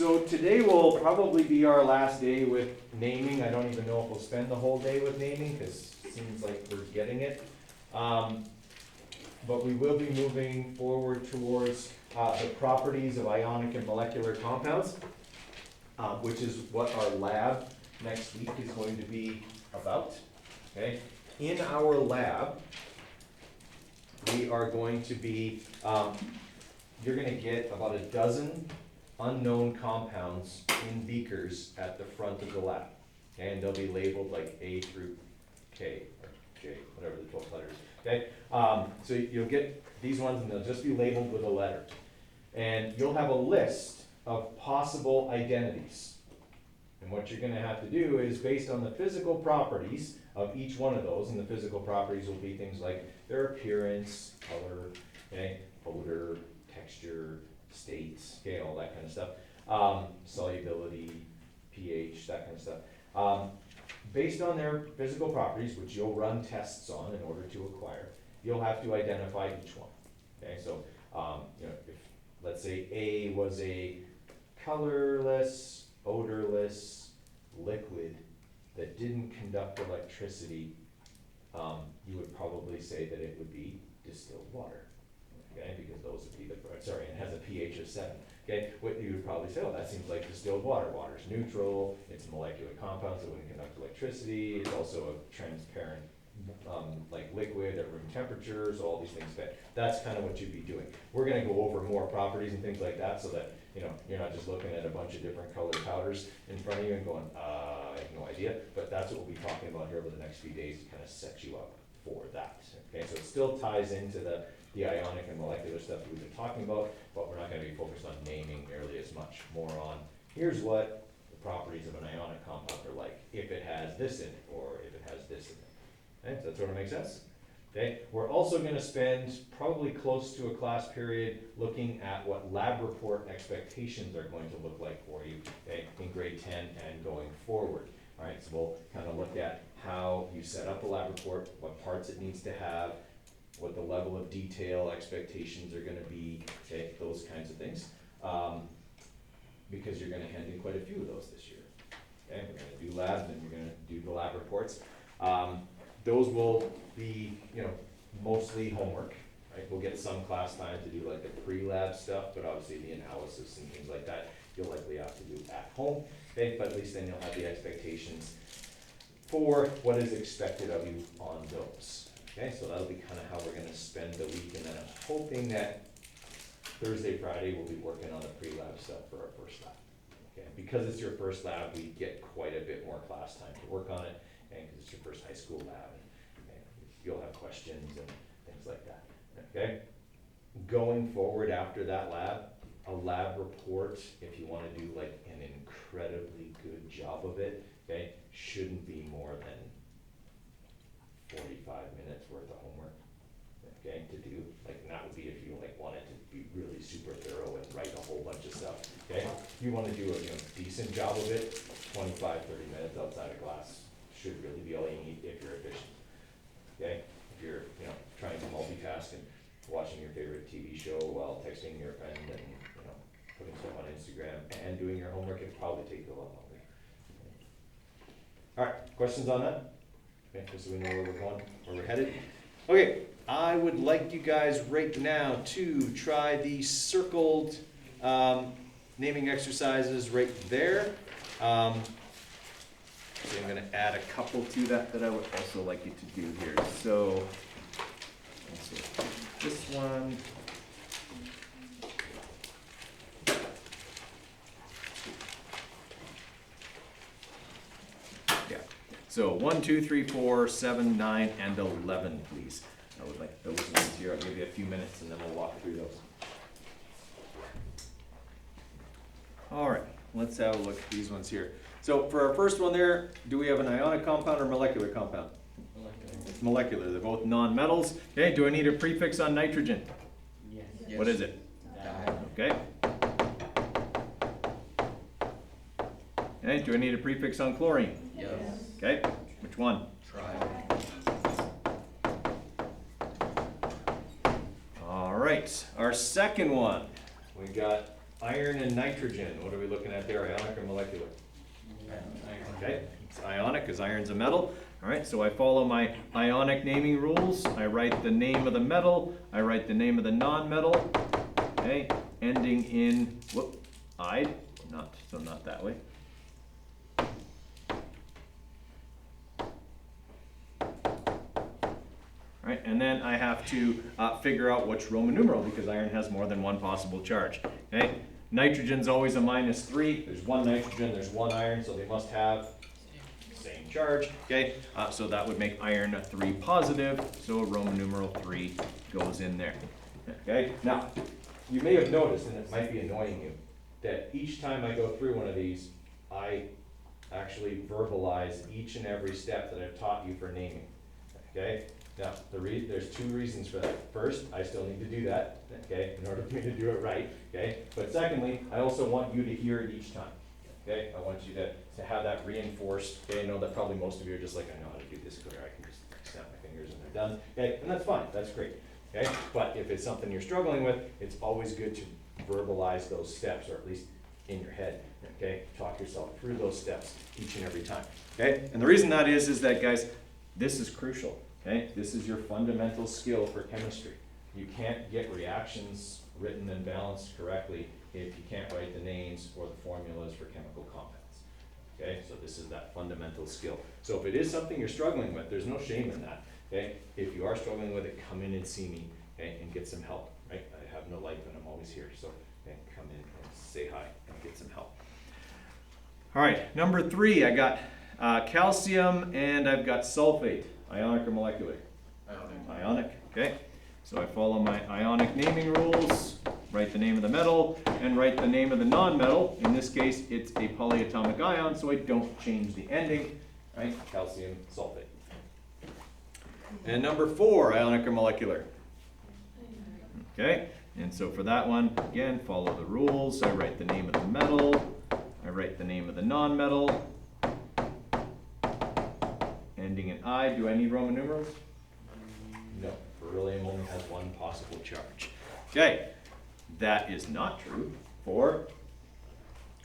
So today will probably be our last day with naming. I don't even know if we'll spend the whole day with naming, because it seems like we're getting it. But we will be moving forward towards the properties of ionic and molecular compounds, which is what our lab next week is going to be about. Okay? In our lab, we are going to be, you're going to get about a dozen unknown compounds in beakers at the front of the lab. Okay? And they'll be labeled like A through K, or J, whatever the 12 letters. Okay? So you'll get these ones and they'll just be labeled with a letter. And you'll have a list of possible identities. And what you're going to have to do is, based on the physical properties of each one of those, and the physical properties will be things like their appearance, color, okay, odor, texture, state, okay, all that kind of stuff, solubility, pH, that kind of stuff. Based on their physical properties, which you'll run tests on in order to acquire, you'll have to identify each one. Okay, so you know, if let's say A was a colorless, odorless liquid that didn't conduct electricity, you would probably say that it would be distilled water. Okay, because those would be the, sorry, and it has a pH of 7. Okay, what you would probably say, oh, that seems like distilled water. Water's neutral, it's a molecular compound, so it wouldn't conduct electricity, it's also a transparent like liquid at room temperature, so all these things fit. That's kind of what you'd be doing. We're going to go over more properties and things like that, so that you know you're not just looking at a bunch of different colored powders in front of you and going, I have no idea. But that's what we'll be talking about here over the next few days to kind of set you up for that. Okay, so it still ties into the ionic and molecular stuff that we've been talking about, but we're not going to be focused on naming nearly as much. More on here's what the properties of an ionic compound are like if it has this in it or if it has this in it. Okay, does that sort of make sense? Okay, we're also going to spend probably close to a class period looking at what lab report expectations are going to look like for you, okay, in grade 10 and going forward. All right, so we'll kind of look at how you set up a lab report, what parts it needs to have, what the level of detail expectations are going to be, okay, those kinds of things, because you're going to hand in quite a few of those this year. Okay, we're going to do labs and you're going to do the lab reports. Those will be, you know, mostly homework, right? We'll get some class time to do like the pre-lab stuff, but obviously the analysis and things like that, you'll likely have to do at home, okay? But at least then you'll have the expectations for what is expected of you on those, okay? So that'll be kind of how we're gonna spend the week, and then I'm hoping that Thursday, Friday, we'll be working on the pre-lab stuff for our first lab, okay? Because it's your first lab, we get quite a bit more class time to work on it, and because it's your first high school lab, and you'll have questions and things like that, okay? Going forward after that lab, a lab report, if you want to do like an incredibly good job of it, okay, shouldn't be more than 45 minutes worth of homework, okay, to do. Like, and that would be if you like wanted to be really super thorough and write a whole bunch of stuff, okay? If you want to do a decent job of it, 25, 30 minutes outside of class should really be all you need if you're efficient. Okay, if you're trying to multitask and watching your favorite TV show while texting your friend and putting stuff on Instagram and doing your homework, it'll probably take you a lot longer. Okay. All right, questions on that? Okay, just so we know where we're going, where we're headed. Okay, I would like you guys right now to try the circled naming exercises right there. So I'm going to add a couple to that I would also like you to do here. So let's see, this one. Yeah. So 1, 2, 3, 4, 7, 9, and 11, please. I would like those ones here. I'll give you a few minutes and then we'll walk through those. All right, let's have a look at these ones here. So for our first one there, do we have an ionic compound or molecular compound? Molecular. It's molecular. They're both non-metals. Okay, do I need a prefix on nitrogen? Yes. What is it? Di. Okay. Okay, do I need a prefix on chlorine? Yes. Okay, which one? Tri. All right, our second one. We got iron and nitrogen, what are we looking at there, ionic or molecular? Okay, it's ionic because iron's a metal. All right, so I follow my ionic naming rules. I write the name of the metal, I write the name of the non-metal, okay, ending in, "ide," not that way. All right, and then I have to figure out which Roman numeral, because iron has more than one possible charge. Okay, nitrogen's always a -3. There's one nitrogen, there's one iron, so they must have same charge. Okay, so that would make iron a 3 positive, so Roman numeral 3 goes in there. Okay, now you may have noticed, and it might be annoying you, that each time I go through one of these, I actually verbalize each and every step that I've taught you for naming. Okay, now there's 2 reasons for that. First, I still need to do that, okay, in order for me to do it right. Okay, but secondly, I also want you to hear it each time. Okay, I want you to have that reinforced. Okay, I know that probably most of you are just like, I know how to do this clear, I can just snap my fingers and they're done. Okay, and that's fine, that's great. Okay, but if it's something you're struggling with, it's always good to verbalize those steps, or at least in your head. Okay, talk yourself through those steps each and every time. Okay, and the reason that is that, guys, this is crucial. Okay, this is your fundamental skill for chemistry. You can't get reactions written and balanced correctly if you can't write the names or the formulas for chemical compounds. Okay, so this is that fundamental skill. So if it is something you're struggling with, there's no shame in that. Okay, if you are struggling with it, come in and see me, okay, and get some help. Right, I have no life, and I'm always here. So okay, come in and say hi and get some help. All right, number 3, I got calcium and I've got sulfate. Ionic or molecular? Ionic. Ionic, okay. So I follow my ionic naming rules, write the name of the metal, and write the name of the non-metal. In this case, it's a polyatomic ion, so I don't change the ending, right? Calcium sulfate. And number 4, ionic or molecular? Okay, and so for that one, again, follow the rules. I write the name of the metal, I write the name of the non-metal, ending in I. Do I need Roman numerals? No, beryllium only has one possible charge. Okay, that is not true for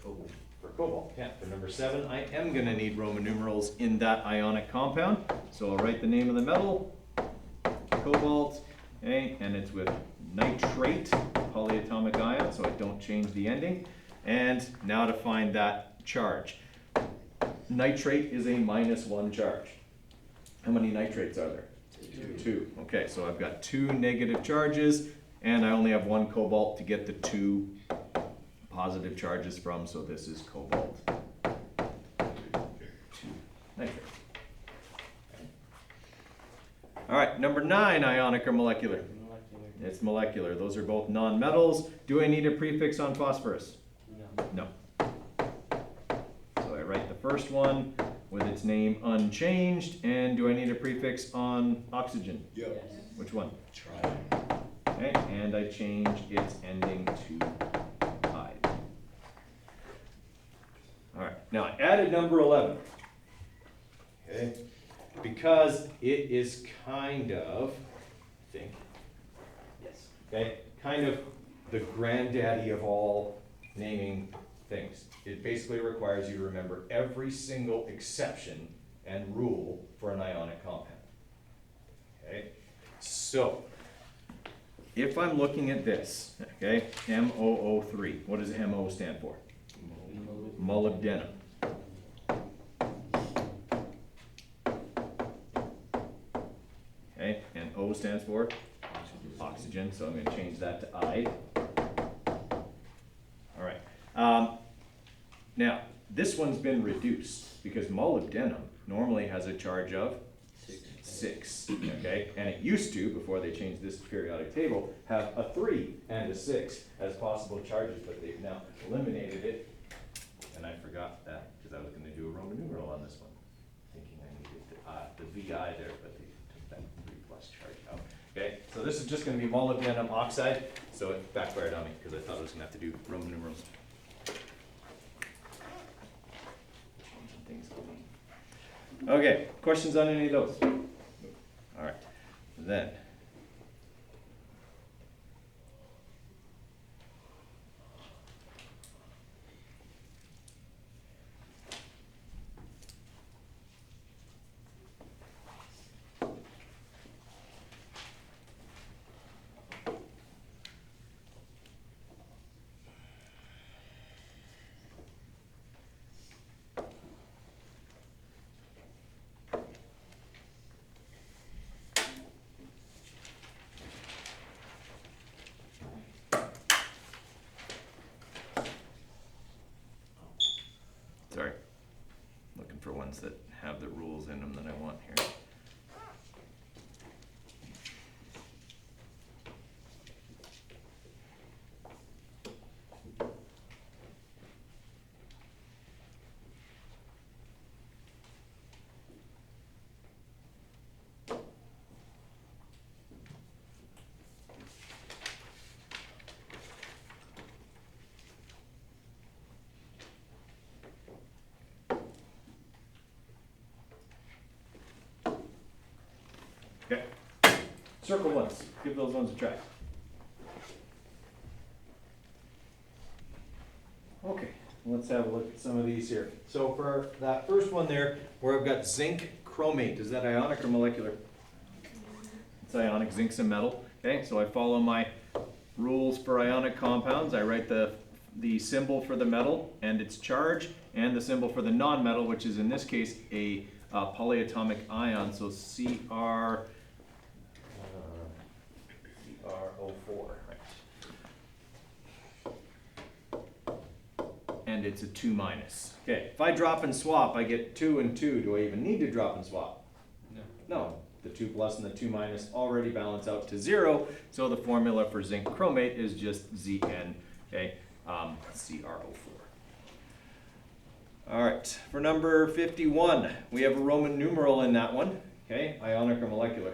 cobalt. For cobalt, yeah. For number 7, I am going to need Roman numerals in that ionic compound. So I'll write the name of the metal, cobalt, okay, and it's with nitrate, polyatomic ion, so I don't change the ending. And now to find that charge. Nitrate is a -1 charge. How many nitrates are there? 2. Okay, so I've got 2 negative charges, and I only have 1 cobalt to get the 2 positive charges from, so this is cobalt 2 nitrate. All right, number 9, ionic or molecular? Molecular. It's molecular. Those are both non-metals. Do I need a prefix on phosphorus? No. So I write the first one with its name unchanged, and do I need a prefix on oxygen? Yes. Which one? Try. Okay, and I change its ending to I. All right, now I added number 11. Okay, because it is kind of, I think, yes, okay, kind of the granddaddy of all naming things. It basically requires you to remember every single exception and rule for an ionic compound. Okay, so if I'm looking at this, okay, MOO3, what does MO stand for? Molybdenum. Okay, and O stands for oxygen, so I'm going to change that to I. All right. Now, this one's been reduced because molybdenum normally has a charge of 6, okay? And it used to, before they changed this periodic table, have a 3 and a 6 as possible charges, but they've now eliminated it. And I forgot that because I was going to do a Roman numeral on this one, thinking I needed the VI there, but they took that 3 plus charge out. Okay, so this is just going to be molybdenum oxide, so it backfired on me because I thought I was going to have to do Roman numerals. Okay, questions on any of those? All right, then. ones that have the rules in them that I want here. Okay, circle ones, give those ones a try. Okay, let's have a look at some of these here. So for that first one there, where I've got zinc chromate, is that ionic or molecular? It's ionic, zinc's a metal. Okay, so I follow my rules for ionic compounds. I write the symbol for the metal and its charge, and the symbol for the non-metal, which is in this case a polyatomic ion, so CrO4, right. And it's a 2 minus. Okay, if I drop and swap, I get 2 and 2. Do I even need to drop and swap? No. No, the 2 plus and the 2 minus already balance out to 0, so the formula for zinc chromate is just Zn, okay, CrO4. All right, for number 51, we have a Roman numeral in that one. Okay, ionic or molecular?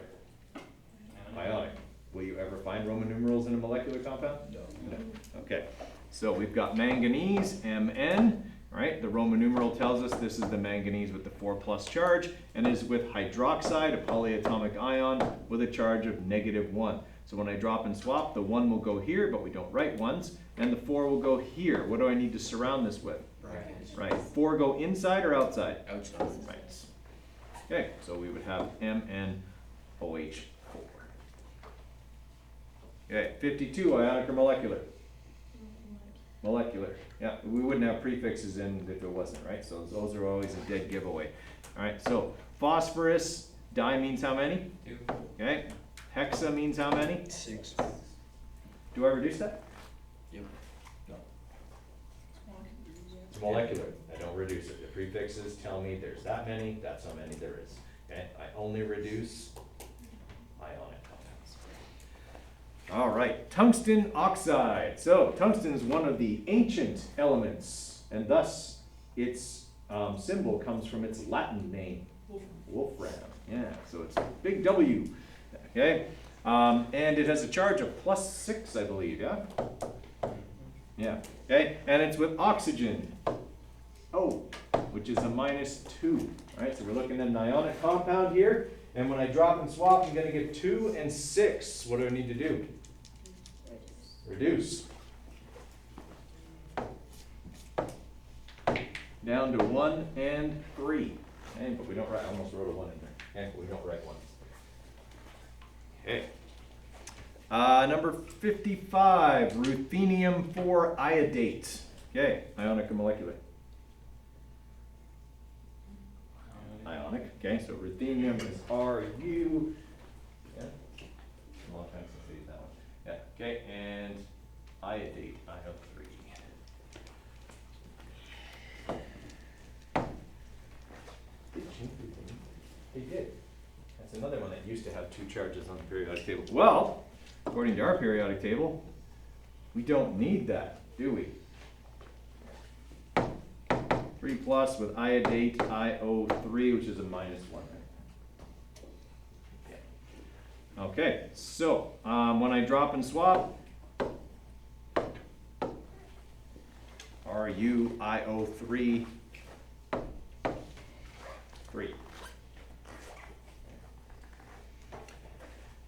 Ionic. Will you ever find Roman numerals in a molecular compound? No. No. Okay, so we've got manganese, Mn, right? The Roman numeral tells us this is the manganese with the 4 plus charge, and is with hydroxide, a polyatomic ion with a charge of -1. So when I drop and swap, the 1 will go here, but we don't write 1s, and the 4 will go here. What do I need to surround this with? Right, 4 go inside or outside? Outside. Right. Okay, so we would have MnOH4. Okay, 52, ionic or molecular? Molecular. Yeah, we wouldn't have prefixes in if it wasn't, right? So those are always a dead giveaway. All right, so phosphorus, di means how many? 2. Okay, hexa means how many? 6. Do I reduce that? Yep. No. It's molecular. I don't reduce it. The prefixes tell me there's that many, that's how many there is. Okay, I only reduce ionic compounds. All right, tungsten oxide. So tungsten is one of the ancient elements, and thus its symbol comes from its Latin name, Wolfram. Yeah, so it's big W. Okay, and it has a charge of +6, I believe. Yeah. Yeah. Okay, and it's with oxygen, O, which is a -2. All right, so we're looking at an ionic compound here, and when I drop and swap, I'm going to get 2 and 6. What do I need to do? Reduce. Down to 1 and 3. Okay, but we don't write, I almost wrote a 1 in there. Okay, but we don't write 1. Okay. Number 55, ruthenium-4 iodate. Okay, ionic or molecular? Ionic. Okay, so ruthenium is Ru. Yeah. A long time since we used that one. Yeah. Okay, and iodate, IO3. They did. That's another one that used to have 2 charges on the periodic table. Well, according to our periodic table, we don't need that, do we? 3 plus with iodate, IO3, which is a -1, right? Yeah. Okay, so when I drop and swap, RuIO3, 3.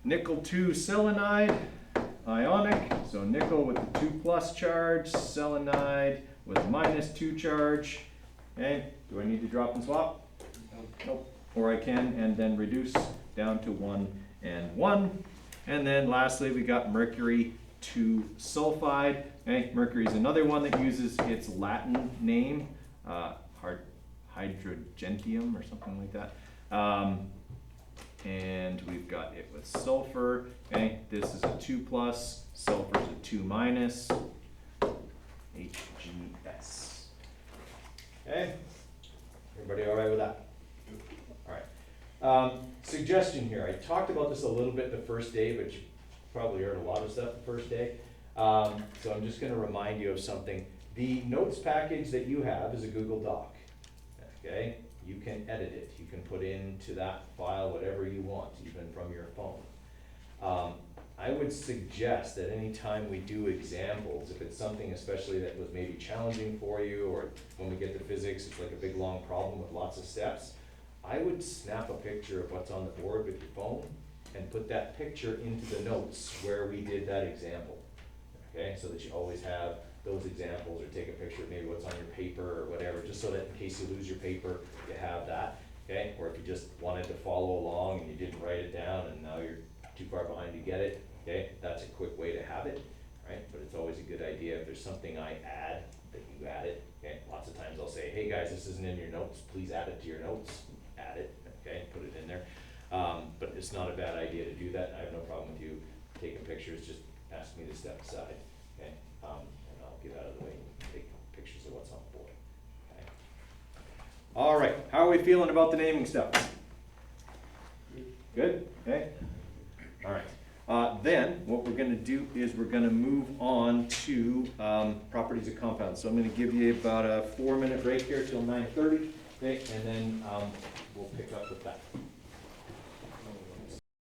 Nickel 2 selenide, ionic, so nickel with the 2 plus charge, selenide with -2 charge. Okay, do I need to drop and swap? Nope. Or I can, and then reduce down to 1 and 1. And then lastly, we got mercury 2 sulfide. Okay, mercury is another one that uses its Latin name, hydrogentium or something like that. And we've got it with sulfur. Okay, this is a 2 plus, sulfur is a 2 minus, HGS. Okay, Everybody all right with that? All right. Suggestion here, I talked about this a little bit the first day, but you probably heard a lot of stuff the first day. So I'm just gonna remind you of something. The notes package that you have is a Google Doc, okay? You can edit it, you can put into that file whatever you want, even from your phone. I would suggest that anytime we do examples, if it's something especially that was maybe challenging for you, or when we get to physics, it's like a big long problem with lots of steps, I would snap a picture of what's on the board with your phone and put that picture into the notes where we did that example. Okay, so that you always have those examples, or take a picture of maybe what's on your paper or whatever, just so that in case you lose your paper, you have that. Okay, or if you just wanted to follow along and you didn't write it down and now you're too far behind to get it, okay, that's a quick way to have it, right? But it's always a good idea if there's something I add, that you add it. Okay, lots of times I'll say, hey guys, this isn't in your notes, please add it to your notes, add it, okay, put it in there. But it's not a bad idea to do that. I have no problem with you taking pictures, just ask me to step aside, okay? And I'll get out of the way and take pictures of what's on the board, okay? All right, how are we feeling about the naming stuff? Good, okay? All right, then what we're gonna do is we're gonna move on to properties of compounds. So I'm gonna give you about a 4-minute break here till 9:30, okay? And then we'll pick up with that.